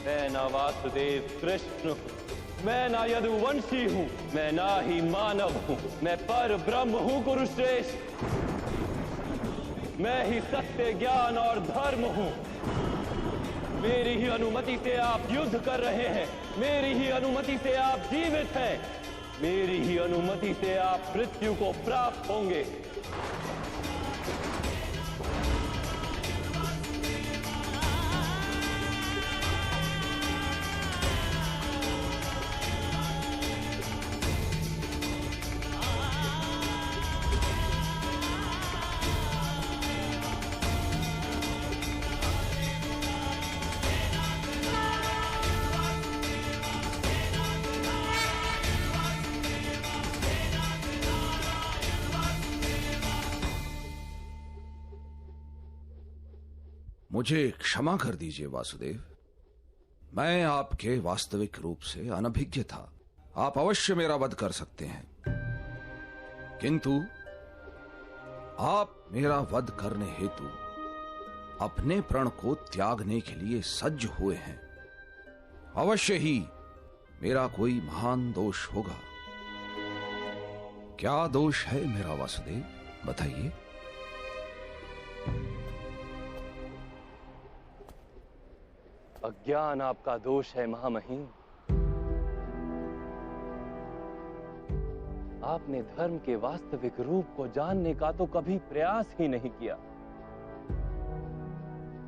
मैं ना वासुदेव कृष्ण हूँ, मैं ना यदुवंशी हूँ, मैं ना ही मानव हूँ, मैं पर ब्रह्म हूँ कुरुश्रेष्ठ। मैं ही सत्य, ज्ञान और धर्म हूँ। मेरी ही अनुमति से आप युद्ध कर रहे हैं, मेरी ही अनुमति से आप जीवित हैं, मेरी ही अनुमति से आप मृत्यु को प्राप्त होंगे। मुझे क्षमा कर दीजिए वासुदेव, मैं आपके वास्तविक रूप से अनभिज्ञ था। आप अवश्य मेरा वध कर सकते हैं, किंतु आप मेरा वध करने हेतु अपने प्रण को त्यागने के लिए सज्ज हुए हैं। अवश्य ही मेरा कोई महान दोष होगा। क्या दोष है मेरा वासुदेव, बताइए। अज्ञान आपका दोष है महामहिम। आपने धर्म के वास्तविक रूप को जानने का तो कभी प्रयास ही नहीं किया।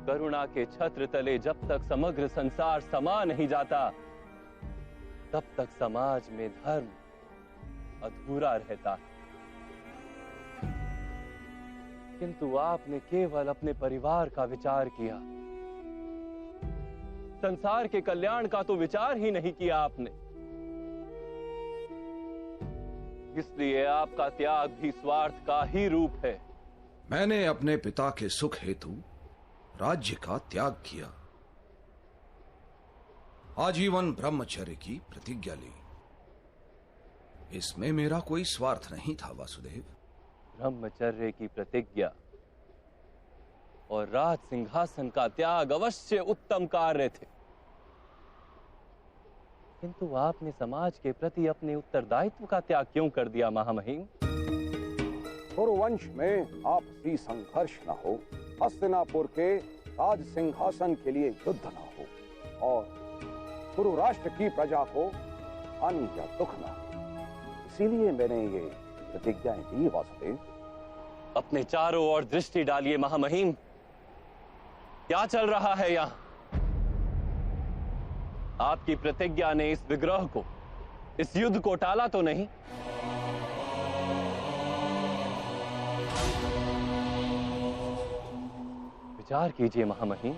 करुणा के छत्र तले जब तक समग्र संसार समा नहीं जाता, तब तक समाज में धर्म अधूरा रहता है। किंतु आपने केवल अपने परिवार का विचार किया, संसार के कल्याण का तो विचार ही नहीं किया आपने। इसलिए आपका त्याग भी स्वार्थ का ही रूप है। मैंने अपने पिता के सुख हेतु राज्य का त्याग किया, आजीवन ब्रह्मचर्य की प्रतिज्ञा ली। इसमें मेरा कोई स्वार्थ नहीं था वासुदेव। ब्रह्मचर्य की प्रतिज्ञा और राज सिंहासन का त्याग अवश्य उत्तम कार्य थे, किंतु आपने समाज के प्रति अपने उत्तरदायित्व का त्याग क्यों कर दिया महामहिम? कुरुवंश में आपसी संघर्ष न हो, हस्तिनापुर के राज सिंहासन के लिए युद्ध न हो, और कुरु राष्ट्र की प्रजा को हानि या दुख न हो, इसीलिए मैंने ये प्रतिज्ञाएं दी वासुदेव। अपने चारों ओर दृष्टि डालिए महामहिम, क्या चल रहा है यहां? आपकी प्रतिज्ञा ने इस विग्रह को, इस युद्ध को टाला तो नहीं? विचार कीजिए महामहिम,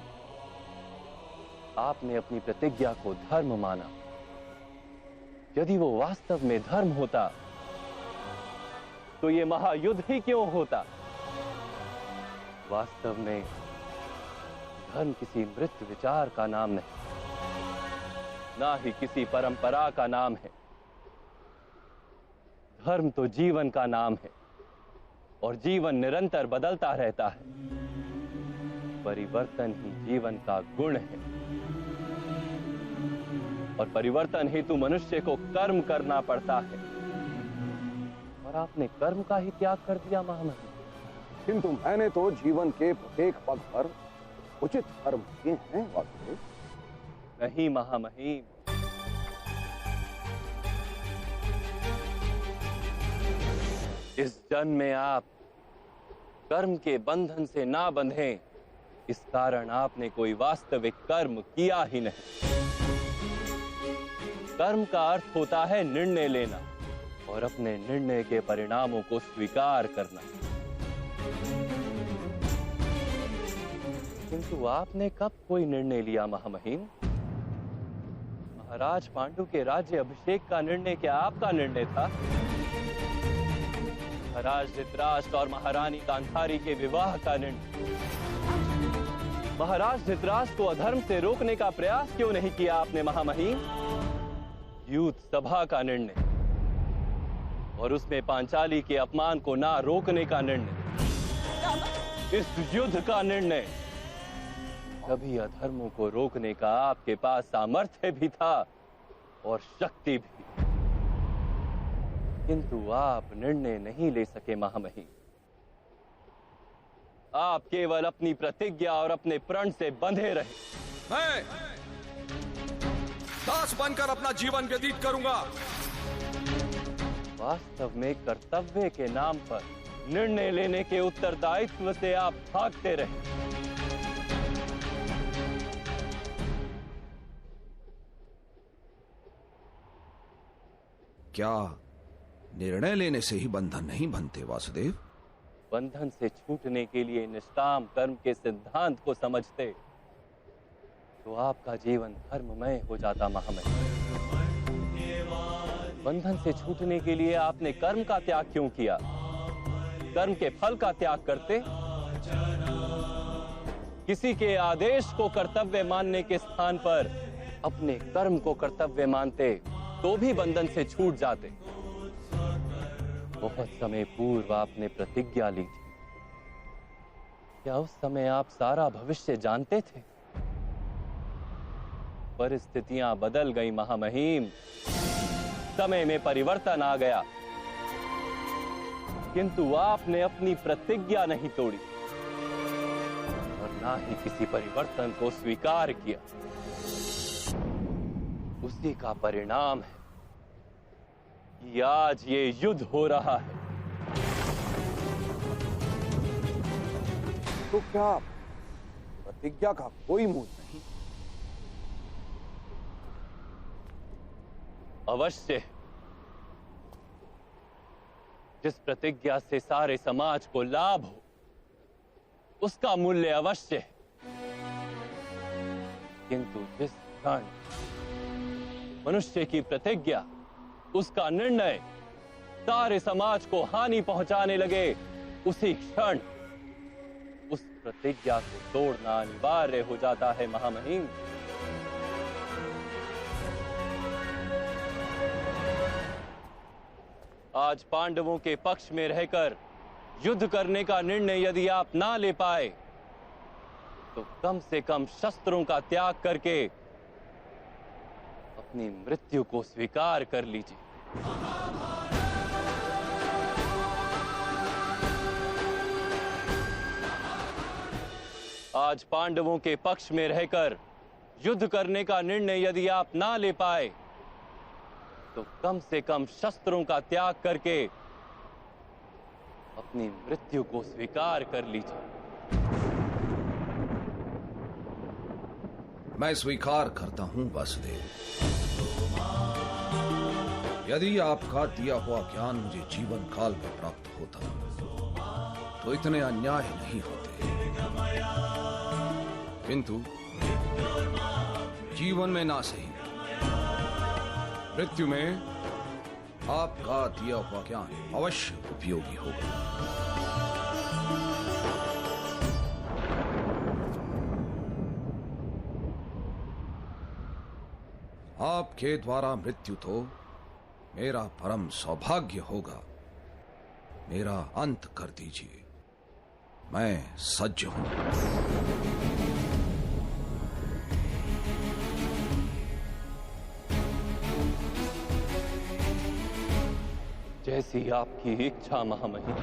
आपने अपनी प्रतिज्ञा को धर्म माना। यदि वो वास्तव में धर्म होता तो ये महायुद्ध ही क्यों होता? वास्तव में धर्म किसी मृत विचार का नाम नहीं, ना ही किसी परंपरा का नाम है। धर्म तो जीवन का नाम है, और जीवन निरंतर बदलता रहता है। परिवर्तन ही जीवन का गुण है, और परिवर्तन हेतु मनुष्य को कर्म करना पड़ता है। और आपने कर्म का ही त्याग कर दिया महामहिम। किंतु मैंने तो जीवन के प्रत्येक पग पर उचित कर्म किए हैं वासुदेव। नहीं महामहिम, इस जन्म में आप कर्म के बंधन से ना बंधें, इस कारण आपने कोई वास्तविक कर्म किया ही नहीं। कर्म का अर्थ होता है निर्णय लेना और अपने निर्णय के परिणामों को स्वीकार करना। किंतु आपने कब कोई निर्णय लिया महामहिम? महाराज पांडु के राज्य अभिषेक का निर्णय क्या आपका निर्णय था? महाराज धृतराष्ट्र और महारानी गांधारी के विवाह का निर्णय? महाराज धृतराष्ट्र को अधर्म से रोकने का प्रयास क्यों नहीं किया आपने महामहिम? यूथ सभा का निर्णय और उसमें पांचाली के अपमान को ना रोकने का निर्णय, इस युद्ध का निर्णय, सभी अधर्मों को रोकने का आपके पास सामर्थ्य भी था और शक्ति भी, किंतु आप निर्णय नहीं ले सके महामहिम। आप केवल अपनी प्रतिज्ञा और अपने प्रण से बंधे रहे। मैं दास बनकर अपना जीवन व्यतीत करूंगा। वास्तव में कर्तव्य के नाम पर निर्णय लेने के उत्तरदायित्व से आप भागते रहे। क्या निर्णय लेने से ही बंधन नहीं बनते वासुदेव? बंधन से छूटने के लिए निष्काम कर्म के सिद्धांत को समझते तो आपका जीवन धर्ममय हो जाता महामहिम। बंधन से छूटने के लिए आपने कर्म का त्याग क्यों किया? कर्म के फल का त्याग करते, किसी के आदेश को कर्तव्य मानने के स्थान पर अपने कर्म को कर्तव्य मानते तो भी बंधन से छूट जाते। बहुत समय पूर्व आपने प्रतिज्ञा ली थी। क्या उस समय आप सारा भविष्य जानते थे? परिस्थितियां बदल गई महामहिम, समय में परिवर्तन आ गया, किंतु आपने अपनी प्रतिज्ञा नहीं तोड़ी और ना ही किसी परिवर्तन को स्वीकार किया। उसी का परिणाम है कि आज ये युद्ध हो रहा है। तो क्या प्रतिज्ञा का कोई मूल नहीं? अवश्य। जिस प्रतिज्ञा से सारे समाज को लाभ हो, उसका मूल्य अवश्य है, किंतु जिस क्षण मनुष्य की प्रतिज्ञा, उसका निर्णय सारे समाज को हानि पहुंचाने लगे, उसी क्षण उस प्रतिज्ञा को तोड़ना अनिवार्य हो जाता है महामहिम। आज पांडवों के पक्ष में रहकर युद्ध करने का निर्णय यदि आप ना ले पाए तो कम से कम शस्त्रों का त्याग करके अपनी मृत्यु को स्वीकार कर लीजिए। आज पांडवों के पक्ष में रहकर युद्ध करने का निर्णय यदि आप ना ले पाए तो कम से कम शस्त्रों का त्याग करके अपनी मृत्यु को स्वीकार कर लीजिए। मैं स्वीकार करता हूं वासुदेव। यदि आपका दिया हुआ ज्ञान मुझे जीवन काल में प्राप्त होता तो इतने अन्याय नहीं होते, किंतु जीवन में ना सही, मृत्यु में आपका दिया हुआ ज्ञान अवश्य उपयोगी होगा। आपके द्वारा मृत्यु तो मेरा परम सौभाग्य होगा। मेरा अंत कर दीजिए, मैं सज्ज हूं। जैसी आपकी इच्छा महामहिम।